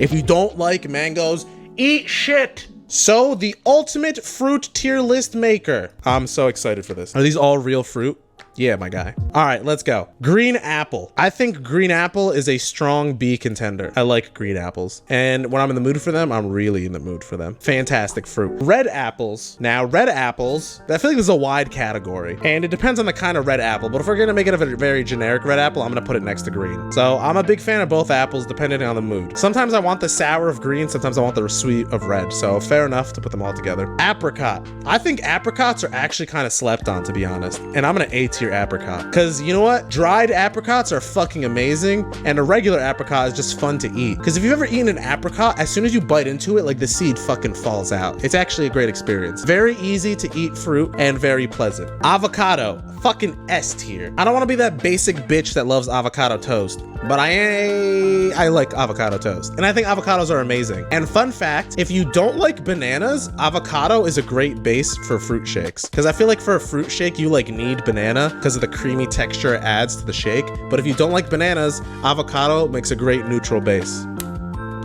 If you don't like mangoes, eat shit. So the ultimate fruit tier list maker. I'm so excited for this. Are these all real fruit? Yeah, my guy. All right, let's go. Green apple. I think green apple is a strong B contender. I like green apples. And when I'm in the mood for them, I'm really in the mood for them. Fantastic fruit. Red apples. Now, red apples, I feel like this is a wide category. And it depends on the kind of red apple. But if we're gonna make it a very generic red apple, I'm gonna put it next to green. So I'm a big fan of both apples, depending on the mood. Sometimes I want the sour of green, sometimes I want the sweet of red. So fair enough to put them all together. Apricot. I think apricots are actually kind of slept on, to be honest. And I'm gonna A tier apricot, because you know what, dried apricots are fucking amazing, and a regular apricot is just fun to eat. Because if you've ever eaten an apricot, as soon as you bite into it, like the seed fucking falls out. It's actually a great experience. Very easy to eat fruit and very pleasant. Avocado, fucking S tier. I don't want to be that basic bitch that loves avocado toast, but I like avocado toast, and I think avocados are amazing. And fun fact, if you don't like bananas, avocado is a great base for fruit shakes, because I feel like for a fruit shake you like need banana because of the creamy texture it adds to the shake. But if you don't like bananas, avocado makes a great neutral base.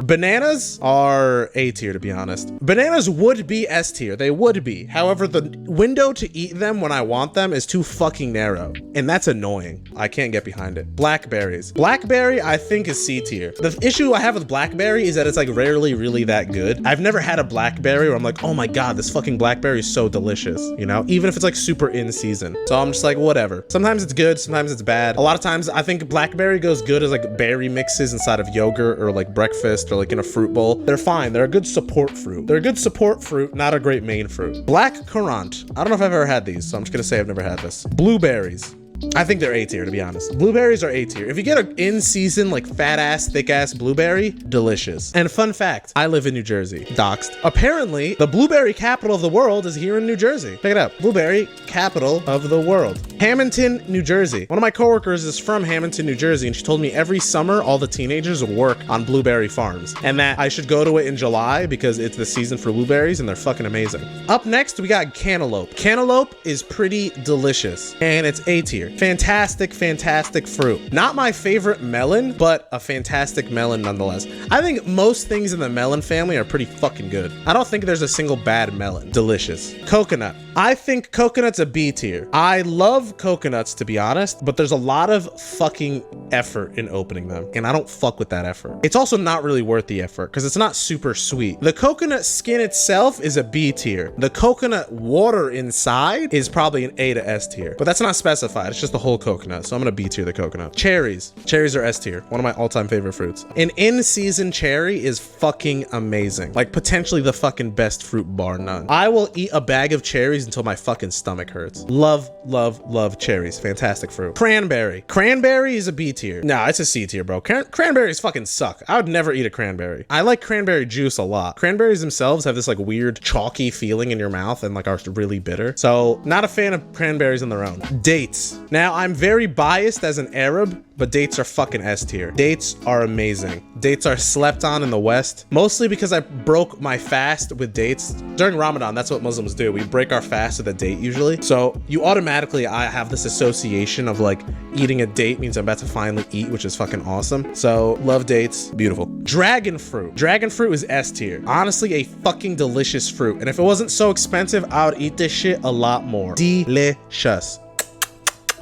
Bananas are A tier, to be honest. Bananas would be S tier. They would be. However, the window to eat them when I want them is too fucking narrow, and that's annoying. I can't get behind it. Blackberries. Blackberry, I think, is C tier. The issue I have with blackberry is that it's like rarely really that good. I've never had a blackberry where I'm like, oh my god, this fucking blackberry is so delicious, you know? Even if it's like super in season. So I'm just like, whatever. Sometimes it's good, sometimes it's bad. A lot of times I think blackberry goes good as like berry mixes inside of yogurt or like breakfast or like in a fruit bowl. They're fine. They're a good support fruit. They're a good support fruit, not a great main fruit. Black currant. I don't know if I've ever had these, so I'm just gonna say I've never had this. Blueberries. I think they're A tier, to be honest. Blueberries are A tier. If you get an in-season, like fat-ass, thick-ass blueberry, delicious. And fun fact, I live in New Jersey. Doxed. Apparently, the blueberry capital of the world is here in New Jersey. Check it out. Blueberry capital of the world. Hamilton, New Jersey. One of my coworkers is from Hamilton, New Jersey, and she told me every summer all the teenagers work on blueberry farms, and that I should go to it in July because it's the season for blueberries and they're fucking amazing. Up next, we got cantaloupe. Cantaloupe is pretty delicious, and it's A tier. Fantastic, fantastic fruit. Not my favorite melon, but a fantastic melon nonetheless. I think most things in the melon family are pretty fucking good. I don't think there's a single bad melon. Delicious. Coconut. I think coconut's a B tier. I love coconuts, to be honest, but there's a lot of fucking effort in opening them, and I don't fuck with that effort. It's also not really worth the effort because it's not super sweet. The coconut skin itself is a B tier. The coconut water inside is probably an A to S tier, but that's not specified. It's just the whole coconut, so I'm gonna B tier the coconut. Cherries. Cherries are S tier. One of my all-time favorite fruits. An in-season cherry is fucking amazing. Like potentially the fucking best fruit bar none. I will eat a bag of cherries until my fucking stomach hurts. Love, love, love cherries. Fantastic fruit. Cranberry. Cranberry is a B tier. Nah, it's a C tier, bro. Cranberries fucking suck. I would never eat a cranberry. I like cranberry juice a lot. Cranberries themselves have this like weird chalky feeling in your mouth and like are really bitter. So not a fan of cranberries on their own. Dates. Now I'm very biased as an Arab, but dates are fucking S tier. Dates are amazing. Dates are slept on in the West, mostly because I broke my fast with dates. During Ramadan, that's what Muslims do. We break our fast with a date usually. So you automatically, I have this association of like eating a date means I'm about to finally eat, which is fucking awesome. So love dates, beautiful. Dragon fruit. Dragon fruit is S tier. Honestly, a fucking delicious fruit. And if it wasn't so expensive, I would eat this shit a lot more. Delicious.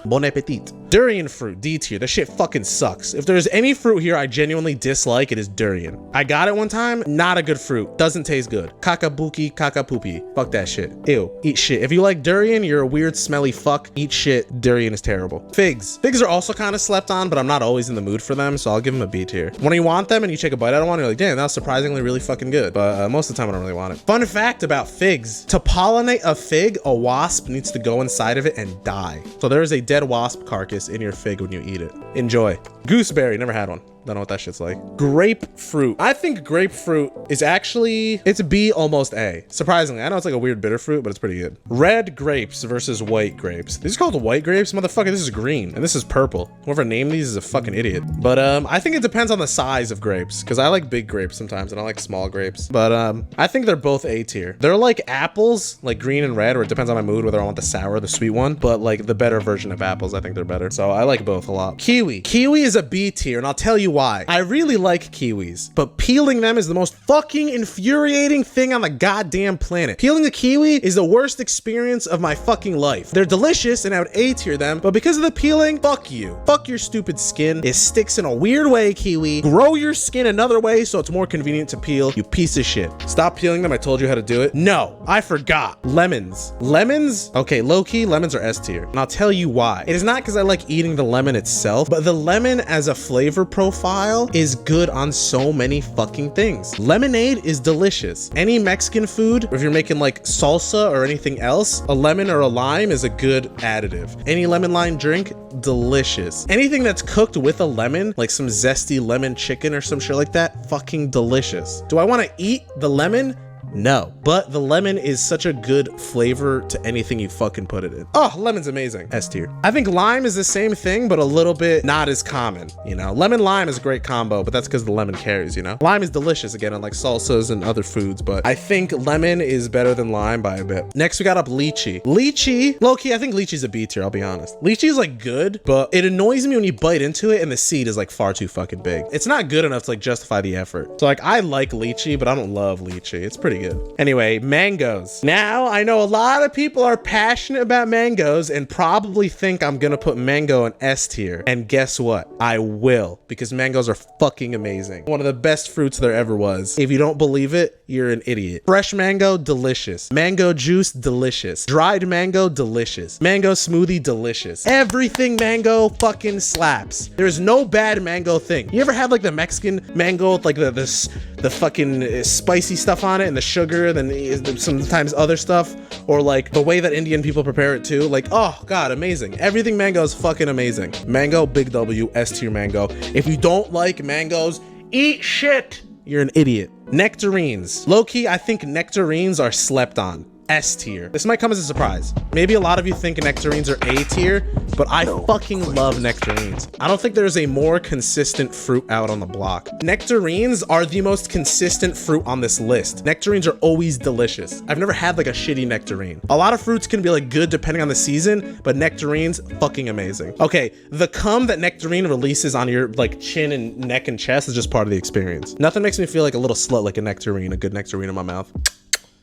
Bon appetit. Durian fruit, D tier. That shit fucking sucks. If there's any fruit here I genuinely dislike, it is durian. I got it one time, not a good fruit. Doesn't taste good. Kakabuki, kakapoopy. Fuck that shit. Ew. Eat shit. If you like durian, you're a weird, smelly fuck. Eat shit. Durian is terrible. Figs. Figs are also kind of slept on, but I'm not always in the mood for them, so I'll give them a B tier. When you want them and you take a bite out of one, you're like, damn, that was surprisingly really fucking good. But most of the time, I don't really want it. Fun fact about figs. To pollinate a fig, a wasp needs to go inside of it and die. So there is a dead wasp carcass in your fig when you eat it. Enjoy. Gooseberry, never had one. Don't know what that shit's like. Grapefruit. I think grapefruit is actually, it's B, almost A. Surprisingly, I know it's like a weird bitter fruit, but it's pretty good. Red grapes versus white grapes. These are called white grapes? Motherfucker, this is green and this is purple. Whoever named these is a fucking idiot. But I think it depends on the size of grapes because I like big grapes sometimes and I like small grapes. But I think they're both A tier. They're like apples, like green and red, or it depends on my mood whether I want the sour or the sweet one. But like the better version of apples, I think they're better. So I like both a lot. Kiwi. Kiwi is is a B tier, and I'll tell you why. I really like kiwis, but peeling them is the most fucking infuriating thing on the goddamn planet. Peeling a kiwi is the worst experience of my fucking life. They're delicious, and I would A tier them, but because of the peeling, fuck you. Fuck your stupid skin. It sticks in a weird way, kiwi. Grow your skin another way so it's more convenient to peel, you piece of shit. Stop peeling them, I told you how to do it. No, I forgot. Lemons. Lemons? Okay, low-key, lemons are S tier, and I'll tell you why. It is not because I like eating the lemon itself, but the lemon as a flavor profile is good on so many fucking things. Lemonade is delicious. Any Mexican food, if you're making like salsa or anything else, a lemon or a lime is a good additive. Any lemon lime drink, delicious. Anything that's cooked with a lemon, like some zesty lemon chicken or some shit like that, fucking delicious. Do I want to eat the lemon? No, but the lemon is such a good flavor to anything you fucking put it in. Oh, lemon's amazing. S tier. I think lime is the same thing, but a little bit not as common, you know? Lemon lime is a great combo, but that's because the lemon carries, you know? Lime is delicious, again, on like salsas and other foods, but I think lemon is better than lime by a bit. Next, we got up lychee. Lychee, low-key, I think lychee's a B tier, I'll be honest. Lychee is like good, but it annoys me when you bite into it and the seed is like far too fucking big. It's not good enough to like justify the effort. So like, I like lychee, but I don't love lychee. It's pretty good. Anyway, mangoes. Now, I know a lot of people are passionate about mangoes and probably think I'm gonna put mango in S tier. And guess what? I will, because mangoes are fucking amazing. One of the best fruits there ever was. If you don't believe it, you're an idiot. Fresh mango, delicious. Mango juice, delicious. Dried mango, delicious. Mango smoothie, delicious. Everything mango fucking slaps. There's no bad mango thing. You ever have like the Mexican mango with like the fucking spicy stuff on it and the sugar, then sometimes other stuff, or like the way that Indian people prepare it too? Like, oh God, amazing. Everything mango is fucking amazing. Mango, big W, S tier mango. If you don't like mangoes, eat shit. You're an idiot. Nectarines. Low-key, I think nectarines are slept on. S tier. This might come as a surprise. Maybe a lot of you think nectarines are A tier, but I fucking love nectarines. I don't think there's a more consistent fruit out on the block. Nectarines are the most consistent fruit on this list. Nectarines are always delicious. I've never had like a shitty nectarine. A lot of fruits can be like good depending on the season, but nectarines, fucking amazing. Okay, the cum that nectarine releases on your like chin and neck and chest is just part of the experience. Nothing makes me feel like a little slut like a nectarine, a good nectarine in my mouth.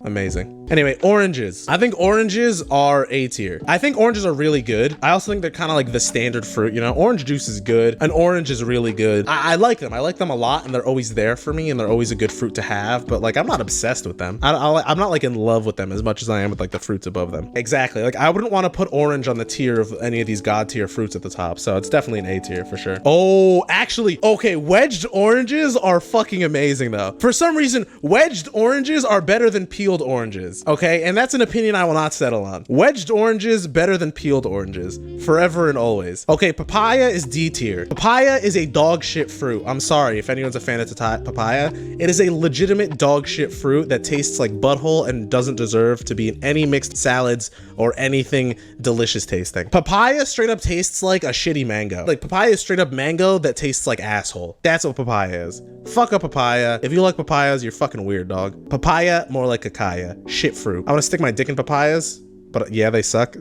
Amazing. Anyway, oranges. I think oranges are A tier. I think oranges are really good. I also think they're kind of like the standard fruit, you know? Orange juice is good. An orange is really good. I like them. I like them a lot, and they're always there for me, and they're always a good fruit to have, but like I'm not obsessed with them. I'm not like in love with them as much as I am with like the fruits above them. Exactly. Like I wouldn't want to put orange on the tier of any of these god tier fruits at the top, so it's definitely an A tier for sure. Oh, actually, okay, wedged oranges are fucking amazing though. For some reason, wedged oranges are better than peeled oranges, okay? And that's an opinion I will not settle on. Wedged oranges better than peeled oranges, forever and always. Okay, papaya is D tier. Papaya is a dog shit fruit. I'm sorry if anyone's a fan of papaya. It is a legitimate dog shit fruit that tastes like butthole and doesn't deserve to be in any mixed salads or anything delicious tasting. Papaya straight up tastes like a shitty mango. Like papaya is straight up mango that tastes like asshole. That's what papaya is. Fuck a papaya. If you like papayas, you're fucking weird, dog. Papaya, more like kakaya. Shit fruit. I want to stick my dick in papayas, but yeah, they suck.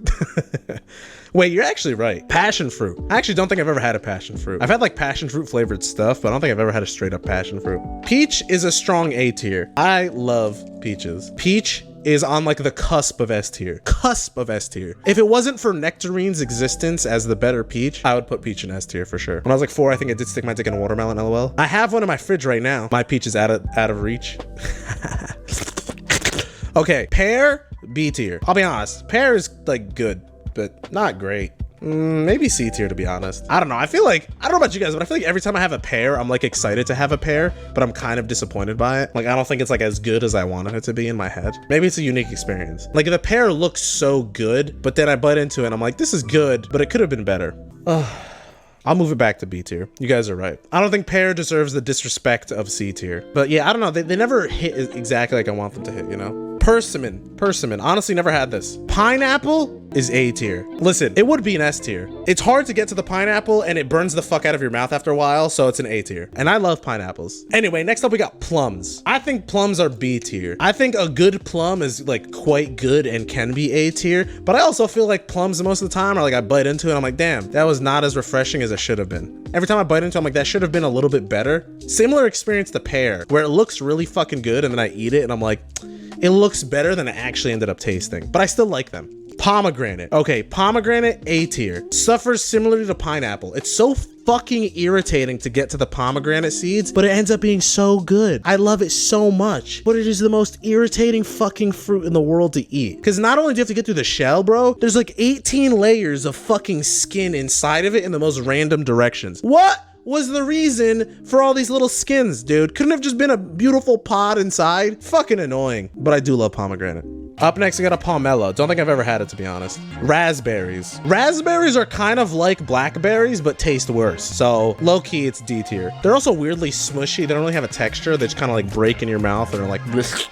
Wait, you're actually right. Passion fruit. I actually don't think I've ever had a passion fruit. I've had like passion fruit flavored stuff, but I don't think I've ever had a straight up passion fruit. Peach is a strong A tier. I love peaches. Peach is on like the cusp of S tier. Cusp of S tier. If it wasn't for nectarine's existence as the better peach, I would put peach in S tier for sure. When I was like 4, I think I did stick my dick in a watermelon, LOL. I have one in my fridge right now. My peach is out of reach. Okay, pear, B tier. I'll be honest, pear is like good, but not great. Maybe C tier, to be honest. I don't know. I don't know about you guys, but I feel like every time I have a pear, I'm like excited to have a pear, but I'm kind of disappointed by it. Like, I don't think it's like as good as I wanted it to be in my head. Maybe it's a unique experience. Like the pear looks so good, but then I bite into it and I'm like, this is good, but it could have been better. I'll move it back to B tier. You guys are right. I don't think pear deserves the disrespect of C tier. But yeah, I don't know. They never hit exactly like I want them to hit, you know? Persimmon. Honestly, never had this. Pineapple is A tier. Listen, it would be an S tier. It's hard to get to the pineapple and it burns the fuck out of your mouth after a while, so it's an A tier. And I love pineapples. Anyway, next up we got plums. I think plums are B tier. I think a good plum is like quite good and can be A tier, but I also feel like plums most of the time are like I bite into it and I'm like, damn, that was not as refreshing as it should have been. Every time I bite into it, I'm like, that should have been a little bit better. Similar experience to pear, where it looks really fucking good and then I eat it and I'm like, it looks better than it actually ended up tasting, but I still like them. Pomegranate. Okay, pomegranate, A tier. Suffers similarly to pineapple. It's so fucking irritating to get to the pomegranate seeds, but it ends up being so good. I love it so much, but it is the most irritating fucking fruit in the world to eat. Because not only do you have to get through the shell, bro, there's like 18 layers of fucking skin inside of it in the most random directions. What was the reason for all these little skins, dude? Couldn't have just been a beautiful pod inside? Fucking annoying, but I do love pomegranate. Up next, we got a pomelo. Don't think I've ever had it, to be honest. Raspberries. Raspberries are kind of like blackberries, but taste worse. So low-key, it's D tier. They're also weirdly smushy. They don't really have a texture. They just kind of like break in your mouth and are like, bleh.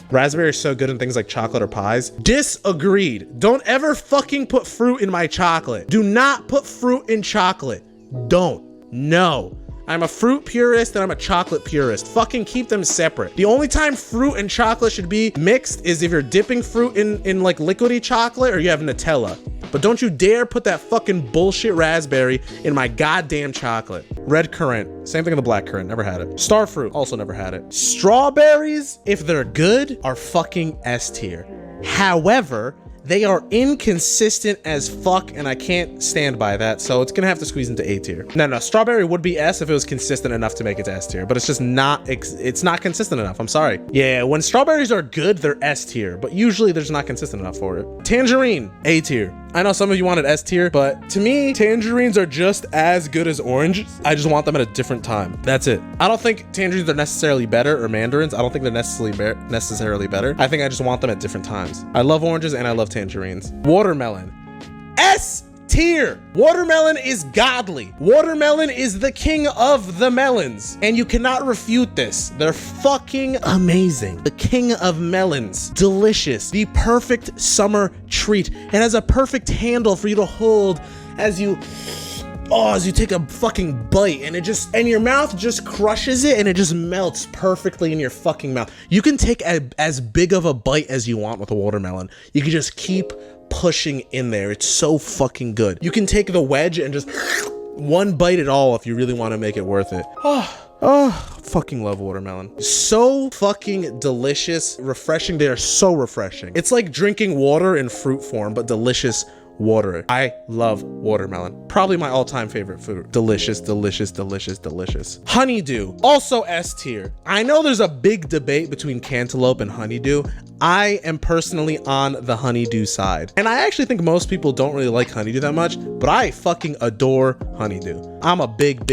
Raspberry is so good in things like chocolate or pies. Disagreed. Don't ever fucking put fruit in my chocolate. Do not put fruit in chocolate. Don't. No. I'm a fruit purist and I'm a chocolate purist. Fucking keep them separate. The only time fruit and chocolate should be mixed is if you're dipping fruit in like liquidy chocolate or you have Nutella. But don't you dare put that fucking bullshit raspberry in my goddamn chocolate. Red currant, same thing with the black currant, never had it. Star fruit, also never had it. Strawberries, if they're good, are fucking S tier. However, they are inconsistent as fuck, and I can't stand by that, so it's gonna have to squeeze into A tier. No, strawberry would be S if it was consistent enough to make it to S tier, but it's just not, it's not consistent enough, I'm sorry. Yeah, when strawberries are good, they're S tier, but usually they're just not consistent enough for it. Tangerine, A tier. I know some of you wanted S tier, but to me, tangerines are just as good as oranges. I just want them at a different time. That's it. I don't think tangerines are necessarily better, or mandarins. I don't think they're necessarily better. I think I just want them at different times. I love oranges and I love tangerines. Watermelon, S tier. Watermelon is godly. Watermelon is the king of the melons, and you cannot refute this. They're fucking amazing. The king of melons. Delicious. The perfect summer treat. It has a perfect handle for you to hold as you take a fucking bite, and your mouth just crushes it and it just melts perfectly in your fucking mouth. You can take as big of a bite as you want with a watermelon. You can just keep pushing in there. It's so fucking good. You can take the wedge and just one bite at all if you really want to make it worth it. Fucking love watermelon. So fucking delicious, refreshing. They are so refreshing. It's like drinking water in fruit form, but delicious water. I love watermelon. Probably my all-time favorite food. Delicious, delicious, delicious, delicious. Honeydew, also S tier. I know there's a big debate between cantaloupe and honeydew. I am personally on the honeydew side. And I actually think most people don't really like honeydew that much, but I fucking adore honeydew. I'm a big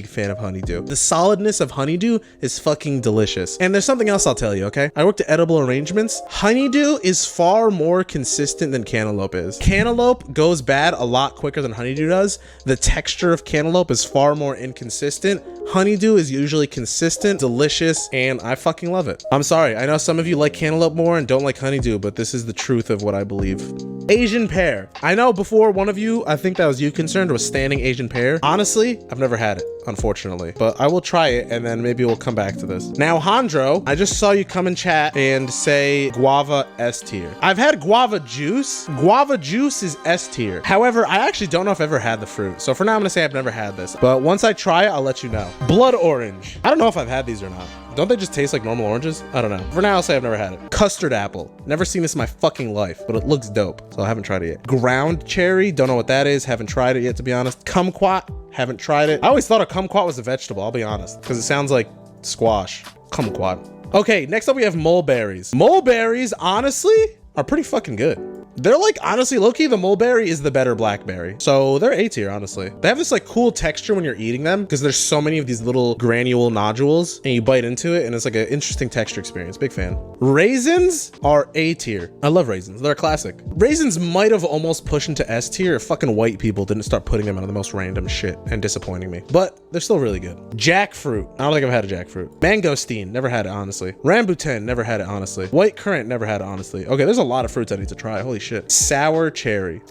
fan of honeydew. The solidness of honeydew is fucking delicious. And there's something else I'll tell you, okay? I worked at Edible Arrangements. Honeydew is far more consistent than cantaloupe is. Cantaloupe goes bad a lot quicker than honeydew does. The texture of cantaloupe is far more inconsistent. Honeydew is usually consistent, delicious, and I fucking love it. I'm sorry, I know some of you like cantaloupe more and don't like honeydew, but this is the truth of what I believe. Asian pear. I know before one of you, I think that was you concerned, was standing Asian pear. Honestly, I've never had it, unfortunately, but I will try it and then maybe we'll come back to this. Now, Hondro, I just saw you come in chat and say guava S tier. I've had guava juice. Guava juice is S tier. However, I actually don't know if I've ever had the fruit. So for now, I'm gonna say I've never had this, but once I try it, I'll let you know. Blood orange. I don't know if I've had these or not. Don't they just taste like normal oranges? I don't know. For now, I'll say I've never had it. Custard apple. Never seen this in my fucking life, but it looks dope, so I haven't tried it yet. Ground cherry. Don't know what that is. Haven't tried it yet, to be honest. Kumquat. Haven't tried it. I always thought a kumquat was a vegetable, I'll be honest, because it sounds like squash. Kumquat. Okay, next up we have mulberries. Mulberries, honestly, are pretty fucking good. They're like, honestly, low-key, the mulberry is the better blackberry. So they're A tier, honestly. They have this like cool texture when you're eating them because there's so many of these little granule nodules and you bite into it and it's like an interesting texture experience. Big fan. Raisins are A tier. I love raisins. They're a classic. Raisins might have almost pushed into S tier if fucking white people didn't start putting them on the most random shit and disappointing me. But they're still really good. Jackfruit. I don't think I've had a jackfruit. Mangosteen. Never had it, honestly. Rambutan. Never had it, honestly. White currant. Never had it, honestly. Okay, there's a lot of fruits I need to try. Holy shit. Sour cherry.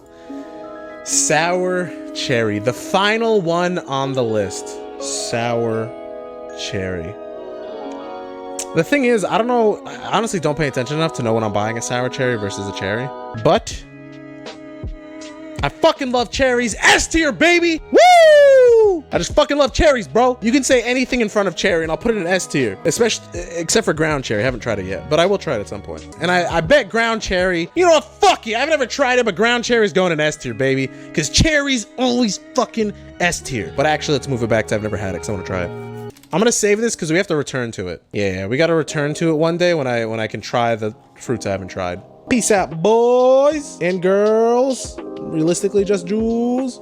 Sour cherry. The final one on the list. Sour cherry. The thing is, I don't know, I honestly don't pay attention enough to know when I'm buying a sour cherry versus a cherry, but I fucking love cherries. S tier, baby. Woo! I just fucking love cherries, bro. You can say anything in front of cherry and I'll put it in S tier, except for ground cherry. I haven't tried it yet, but I will try it at some point. And I bet ground cherry, you know what, fuck you. I've never tried it, but ground cherry is going in S tier, baby, because cherries always fucking S tier. But actually, let's move it back to I've never had it because I want to try it. I'm gonna save this because we have to return to it. Yeah, we gotta return to it one day when I can try the fruits I haven't tried. Peace out, boys and girls. Realistically, just jewels.